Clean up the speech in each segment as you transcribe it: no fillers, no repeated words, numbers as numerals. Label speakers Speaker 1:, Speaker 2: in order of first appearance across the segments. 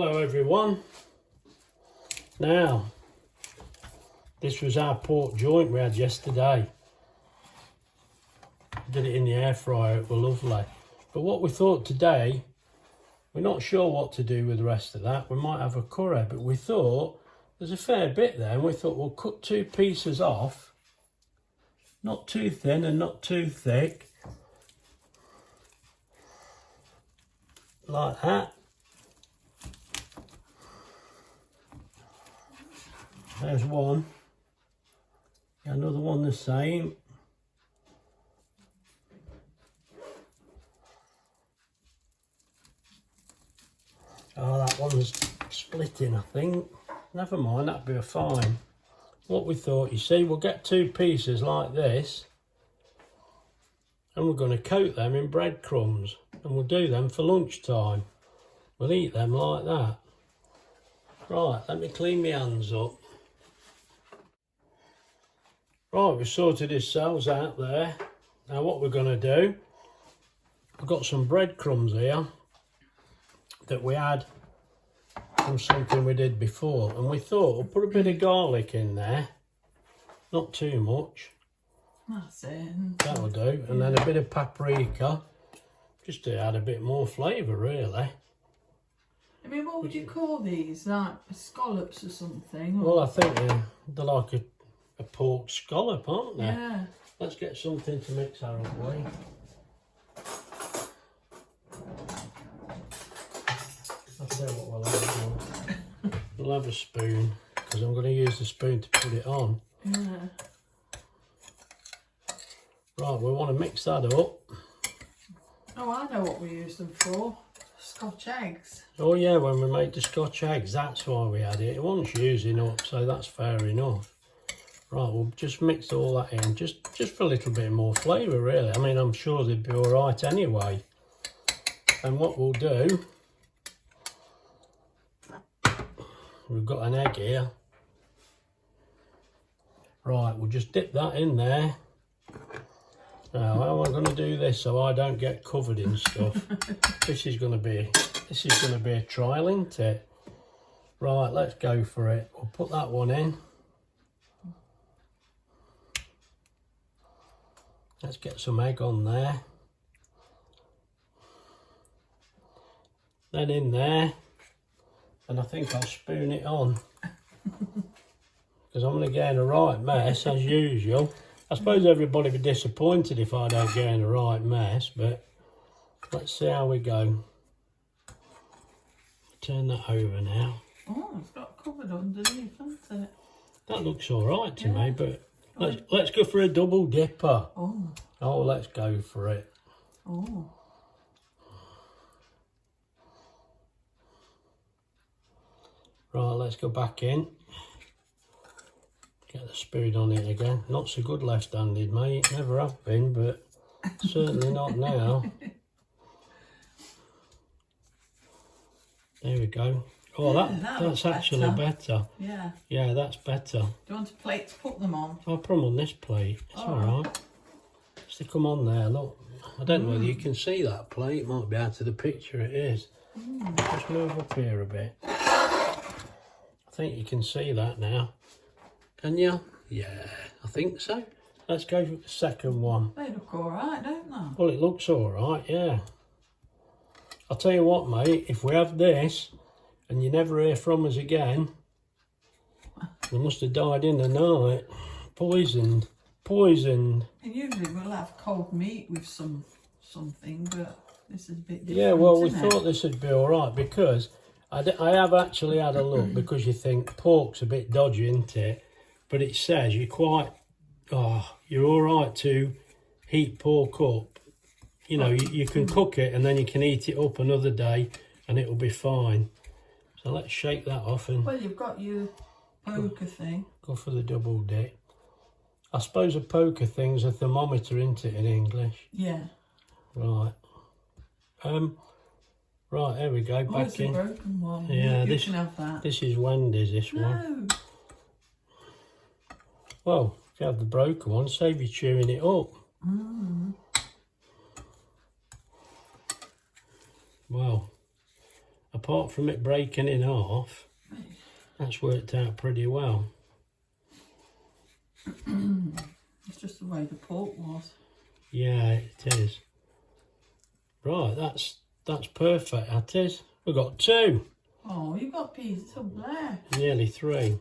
Speaker 1: Hello everyone. Now, this was our pork joint we had yesterday. Did it in the air fryer, it was lovely. But what we thought today, we're not sure what to do with the rest of that. We might have a curry, but we thought there's a fair bit there, and we thought we'll cut 2 pieces off. Not too thin and not too thick. Like that. There's one. Another one the same. Oh, that one's splitting, I think. Never mind, that'd be fine. What we thought, you see, we'll get 2 pieces like this, and we're going to coat them in breadcrumbs, and we'll do them for lunchtime. We'll eat them like that. Right, let me clean my hands up. Right, we've sorted ourselves out there. Now what we're going to do, we've got some breadcrumbs here that we had from something we did before, and we thought we'll put a bit of garlic in there, not too much.
Speaker 2: That's it.
Speaker 1: That'll do, and then a bit of paprika, just to add a bit more flavour really.
Speaker 2: I mean, what would you call these? Like scallops or something? Or...
Speaker 1: Well, I think they're like a pork scallop, aren't they?
Speaker 2: Yeah.
Speaker 1: Let's get something to mix our up with. I'll tell you what we'll have. We'll have a spoon, because I'm going to use the spoon to put it on.
Speaker 2: Yeah.
Speaker 1: Right, we want to mix that up.
Speaker 2: Oh, I know what we use them for. Scotch eggs.
Speaker 1: Oh yeah, when we make the Scotch eggs, that's why we had it. It wasn't using up, so that's fair enough. Right, we'll just mix all that in, just for a little bit more flavour really. I mean, I'm sure they'd be alright anyway. And what we'll do, we've got an egg here. Right, we'll just dip that in there. Now, how am I going to do this so I don't get covered in stuff? This is going to be a trial, isn't it? Right, let's go for it. We'll put that one in. Let's get some egg on there. Then in there, and I think I'll spoon it on, because I'm going to get in a right mess as usual. I suppose everybody would be disappointed if I don't get in the right mess, but let's see how we go. Turn that over now.
Speaker 2: Oh, it's got covered underneath, hasn't it?
Speaker 1: That looks all right to me, but let's go for a double dipper. Oh, let's go for it.
Speaker 2: Oh.
Speaker 1: Right, let's go back in. Get the spoon on it again. Not so good left-handed, mate. Never have been, but certainly not now. There we go. Oh, that's actually better.
Speaker 2: Yeah.
Speaker 1: Yeah, that's better.
Speaker 2: Do you want a plate to put them on?
Speaker 1: I'll put them on this plate. It's all right. Stick them on there, look. I don't know whether you can see that plate. It might be out of the picture, it is. Just move up here a bit. I think you can see that now. Can you? Yeah, I think so. Let's go for the second one.
Speaker 2: They look all right, don't they?
Speaker 1: Well, it looks all right, yeah. I'll tell you what, mate, if we have this and you never hear from us again, they must have died in the night. Poisoned. Poisoned.
Speaker 2: And usually we'll have cold meat with something, but this is a bit different.
Speaker 1: Yeah, well, we thought this would be all right, because I have actually had a look, because you think pork's a bit dodgy, isn't it? But it says you're all right to heat pork up. You know, you can cook it and then you can eat it up another day and it'll be fine. So let's shake that off and...
Speaker 2: Well, you've got your poker thing.
Speaker 1: Go for the double dip. I suppose a poker thing's a thermometer, isn't it, in English?
Speaker 2: Yeah.
Speaker 1: Right. Right, there we go, back
Speaker 2: it's
Speaker 1: in.
Speaker 2: A broken one.
Speaker 1: Yeah,
Speaker 2: you can have that.
Speaker 1: This is Wendy's, this one.
Speaker 2: No.
Speaker 1: Well, if you have the broken one, save you chewing it up. Well, apart from it breaking in half, that's worked out pretty well.
Speaker 2: It's just the way the pork was.
Speaker 1: Yeah, it is. Right, that's perfect, that is. We've got 2.
Speaker 2: Oh, you got pieces up there.
Speaker 1: Nearly 3.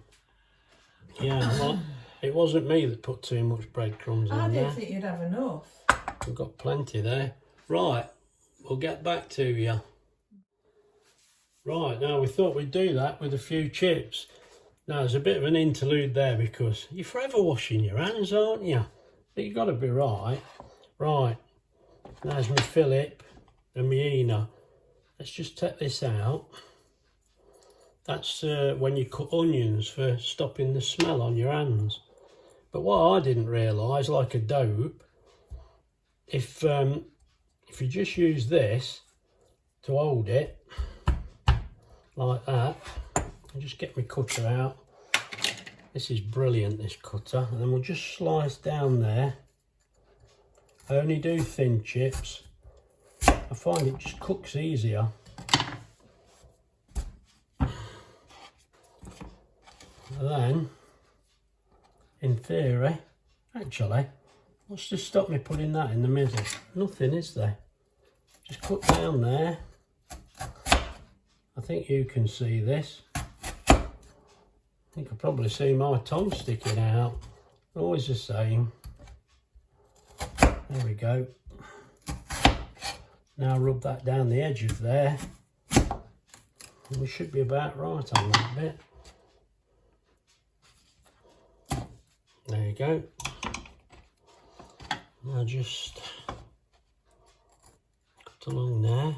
Speaker 1: Yeah, well, it wasn't me that put too much breadcrumbs in there.
Speaker 2: I didn't think you'd have enough.
Speaker 1: We've got plenty there. Right, we'll get back to you. Right, now we thought we'd do that with a few chips. Now there's a bit of an interlude there because you're forever washing your hands, aren't you? But you've got to be right. Right, there's my Philip and my Ena. Let's just take this out. That's when you cut onions for stopping the smell on your hands. But what I didn't realise, like a dope, if you just use this to hold it, like that, and just get my cutter out. This is brilliant, this cutter. And then we'll just slice down there. I only do thin chips. I find it just cooks easier. And then, in theory, actually, what's to stop me putting that in the middle? Nothing, is there? Just cut down there. I think you can see this. You can probably see my tongue sticking out. Always the same. There we go. Now rub that down the edge of there. And we should be about right on that bit. There you go. Now just cut along there.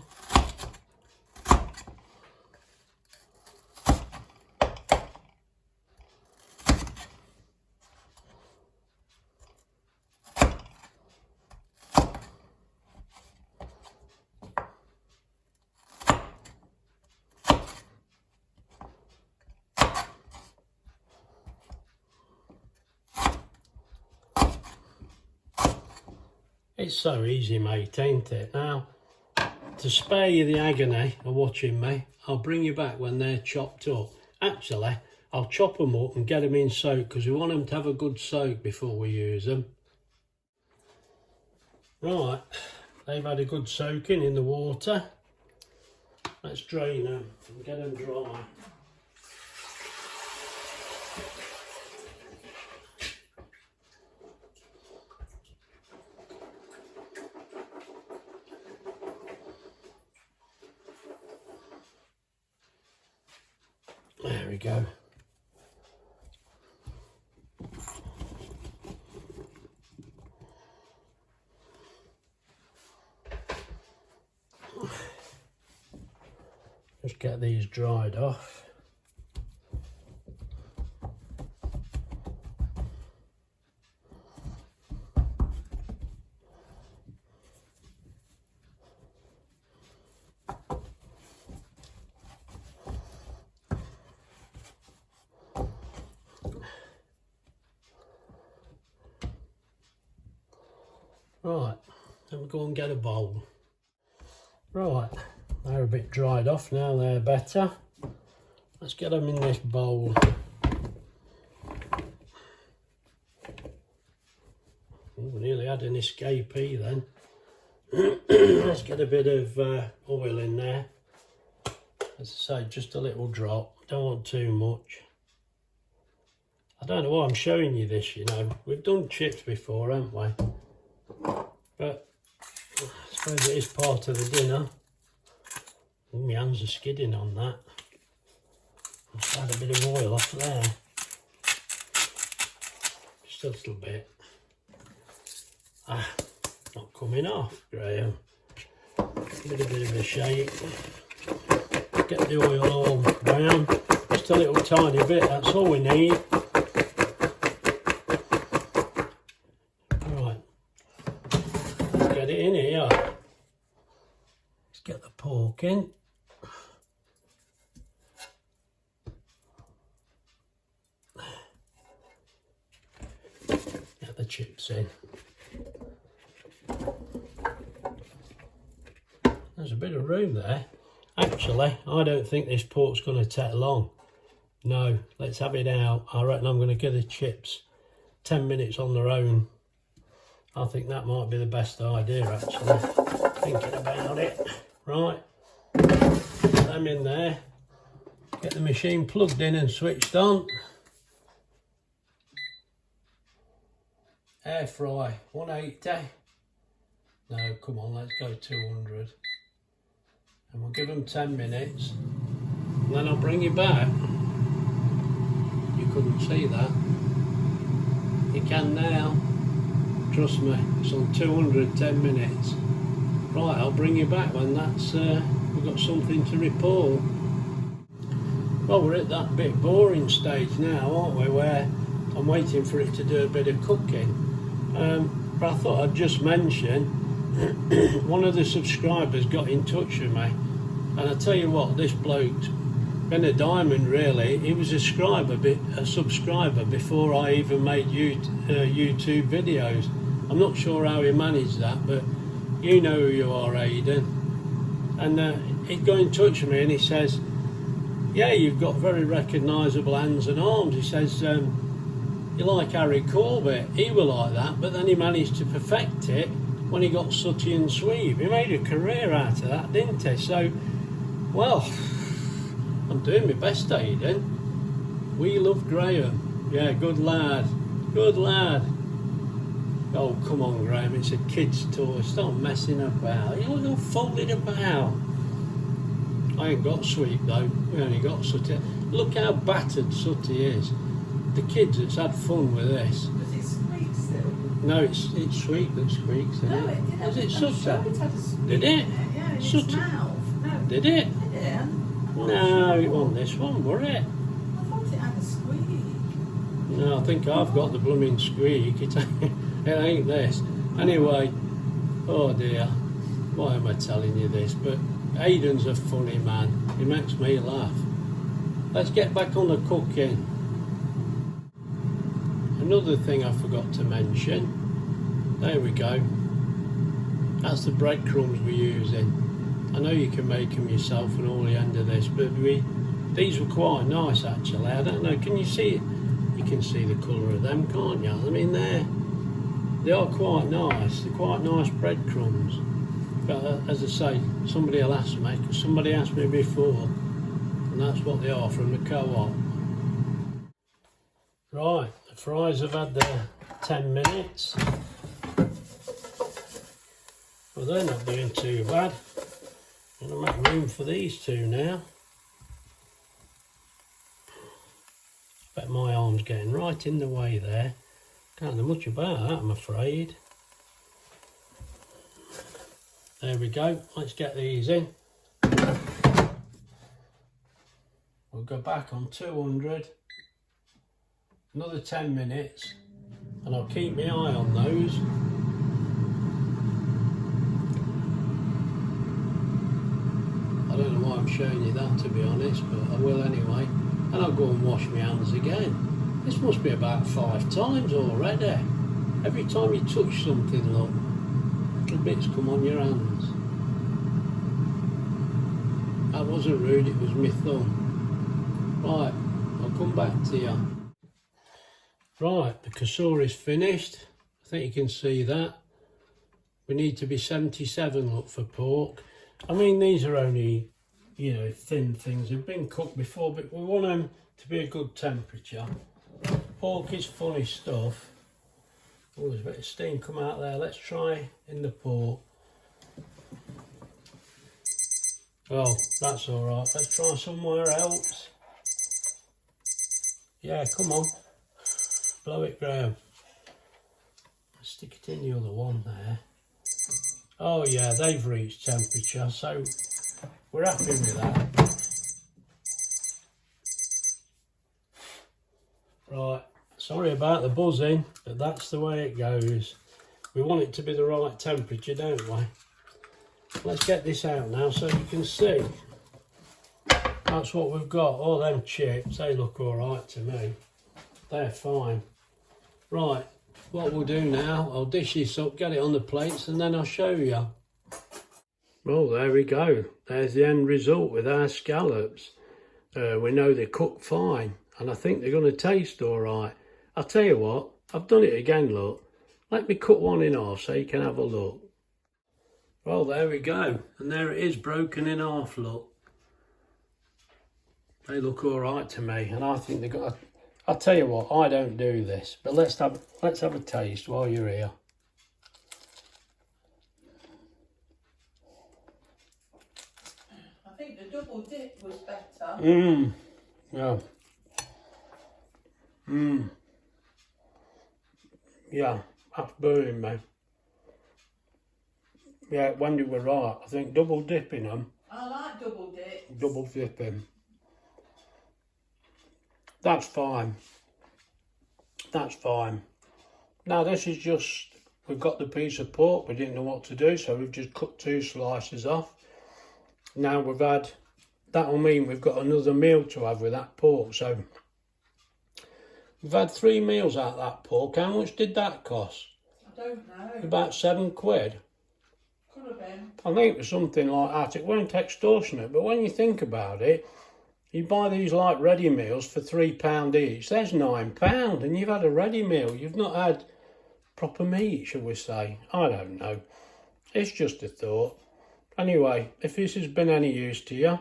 Speaker 1: It's so easy, mate, ain't it? Now, to spare you the agony of watching me, I'll bring you back when they're chopped up. Actually, I'll chop them up and get them in soak because we want them to have a good soak before we use them. Right, they've had a good soaking in the water. Let's drain them and get them dry. There we go. Just get these dried off. Right, then we'll go and get a bowl. Right, they're a bit dried off now, they're better. Let's get them in this bowl. Oh, we nearly had an escapee then. Let's get a bit of oil in there. As I say, just a little drop, don't want too much. I don't know why I'm showing you this, you know. We've done chips before, haven't we? But I suppose it is part of the dinner. Oh, my hands are skidding on that. Just add a bit of oil off there. Just a little bit. Ah, not coming off, Graham. Give it a bit of a shake. Get the oil all brown. Just a little tiny bit, that's all we need. In here, let's get the pork in. Get the chips in. There's a bit of room there. Actually, actually. I don't think this pork's going to take long. No, let's have it out. I reckon I'm going to give the chips 10 minutes on their own. I think that might be the best idea, actually. Thinking about it. Right, put them in there. Get the machine plugged in and switched on. Air fry, 180. No, come on, let's go 200. And we'll give them 10 minutes. And then I'll bring you back. You couldn't see that. You can now. Trust me, it's on 200, 10 minutes. Right, I'll bring you back when that's, we've got something to report. Well, we're at that bit boring stage now, aren't we, where I'm waiting for it to do a bit of cooking. But I thought I'd just mention, one of the subscribers got in touch with me, and I tell you what, this bloke's been a diamond, really. He was a subscriber before I even made YouTube videos. I'm not sure how he managed that, but you know who you are, Aidan. And he got in touch with me and he says, yeah, you've got very recognisable hands and arms. He says, you're like Harry Corbett. He was like that, but then he managed to perfect it when he got Sooty and Sweep. He made a career out of that, didn't he? So, well, I'm doing my best, Aidan. We love Graham. Yeah, good lad. Good lad. Oh, come on, Graham, it's a kid's toy. Stop messing about. You look all folded about. I ain't got Sweep, though. We only got Sooty. Look how battered Sooty is. The kids that's had fun with this.
Speaker 2: Does it squeak still?
Speaker 1: No, it's Sweep that squeaks, isn't
Speaker 2: No,
Speaker 1: it?
Speaker 2: it didn't.
Speaker 1: Was it
Speaker 2: I'm
Speaker 1: Sooty?
Speaker 2: sure it had a squeak.
Speaker 1: Did it?
Speaker 2: Yeah, in
Speaker 1: Sooty.
Speaker 2: its mouth. No.
Speaker 1: Did it?
Speaker 2: Yeah.
Speaker 1: No, it wasn't this one, were it?
Speaker 2: I thought it had a squeak.
Speaker 1: No, I think I've got the blooming squeak. It ain't this. Anyway, oh dear, why am I telling you this? But Aidan's a funny man. He makes me laugh. Let's get back on the cooking. Another thing I forgot to mention. There we go. That's the breadcrumbs we're using. I know you can make them yourself and all the end of this, but these were quite nice actually. I don't know, can you see it? You can see the colour of them, can't you? I mean, they are quite nice. They're quite nice breadcrumbs. But as I say, somebody will ask me, because somebody asked me before, and that's what they are from the co-op. Right, the fries have had their 10 minutes. Well, they're not doing too bad. I'm going to make room for these two now. Bet my arm's getting right in the way there. Can't do much about that, I'm afraid. There we go. Let's get these in. We'll go back on 200. Another 10 minutes. And I'll keep my eye on those. I don't know why I'm showing you that, to be honest, but I will anyway. And I'll go and wash my hands again. This must be about 5 times already. Every time you touch something, look, little bits come on your hands. That wasn't rude, it was my thumb. Right, I'll come back to you. Right, the kasuri's finished. I think you can see that. We need to be 77, look, for pork. I mean, these are only, you know, thin things. They've been cooked before, but we want them to be a good temperature. Pork is funny stuff. Oh, there's a bit of steam come out there. Let's try in the pork. Oh, that's all right. Let's try somewhere else. Yeah, come on. Blow it, Graham. Stick it in the other one there. Oh yeah, they've reached temperature, so we're happy with that. Right, sorry about the buzzing, but that's the way it goes. We want it to be the right temperature, don't we? Let's get this out now so you can see. That's what we've got. All them chips, they look all right to me. They're fine. Right, what we'll do now, I'll dish this up, get it on the plates, and then I'll show you. Well, there we go. There's the end result with our scallops. We know they cook fine, and I think they're going to taste all right. I'll tell you what, I've done it again, look. Let me cut one in half so you can have a look. Well, there we go. And there it is, broken in half, look. They look all right to me, and I think they've got I'll tell you what, I don't do this, but let's have a taste while you're here.
Speaker 2: I think the double dip was better.
Speaker 1: Yeah. Yeah, that's burning me. Yeah, Wendy were right. I think double dipping them.
Speaker 2: I like double dip.
Speaker 1: Double dipping. That's fine. That's fine. Now this is just, we've got the piece of pork, we didn't know what to do, so we've just cut 2 slices off. Now we've had, that'll mean we've got another meal to have with that pork, so we've had 3 meals out of that pork. How much did that cost?
Speaker 2: I don't know.
Speaker 1: About £7.
Speaker 2: Could have been.
Speaker 1: I think it was something like that. It weren't extortionate, but when you think about it, you buy these like ready meals for £3 each, there's £9, and you've had a ready meal. You've not had proper meat, shall we say. I don't know. It's just a thought. Anyway, if this has been any use to you,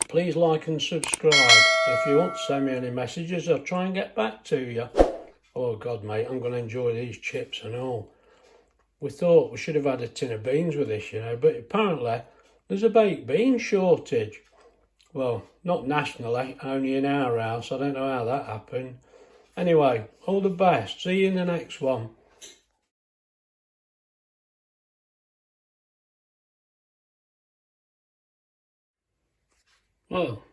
Speaker 1: please like and subscribe. If you want to send me any messages, I'll try and get back to you. Oh God, mate, I'm going to enjoy these chips and all. We thought we should have had a tin of beans with this, you know, but apparently there's a baked bean shortage. Well, not nationally, only in our house. I don't know how that happened. Anyway, all the best. See you in the next one. Well,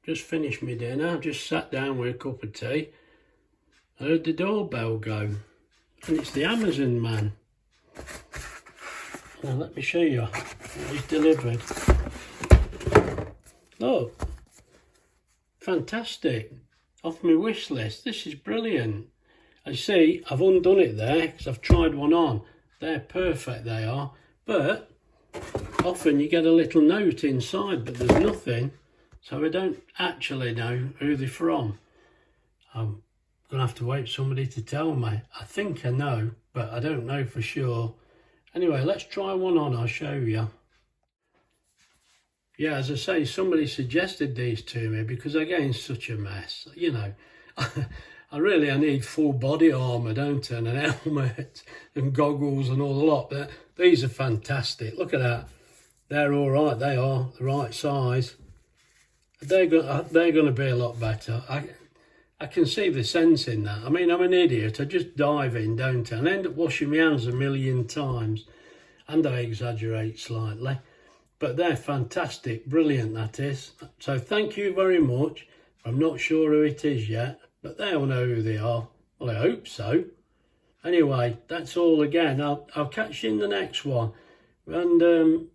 Speaker 1: just finished my dinner. Just sat down with a cup of tea. I heard the doorbell go. And it's the Amazon man. Now let me show you what he's delivered. Look. Fantastic. Off my wish list. This is brilliant. I see, I've undone it there because I've tried one on. They're perfect, they are. But often you get a little note inside, but there's nothing. So I don't actually know who they're from. I'm going to have to wait for somebody to tell me. I think I know, but I don't know for sure. Anyway, let's try one on, I'll show you. Yeah, as I say, somebody suggested these to me because they're getting such a mess. You know, I need full body armour, don't I? And an helmet and goggles and all the lot. But these are fantastic. Look at that. They're all right. They are the right size. They're going to be a lot better. I can see the sense in that. I mean, I'm an idiot. I just dive in, don't I? And end up washing my hands a million times. And I exaggerate slightly. But they're fantastic, brilliant that is. So thank you very much. I'm not sure who it is yet, but they'll know who they are. Well, I hope so. Anyway, that's all again. I'll catch you in the next one. And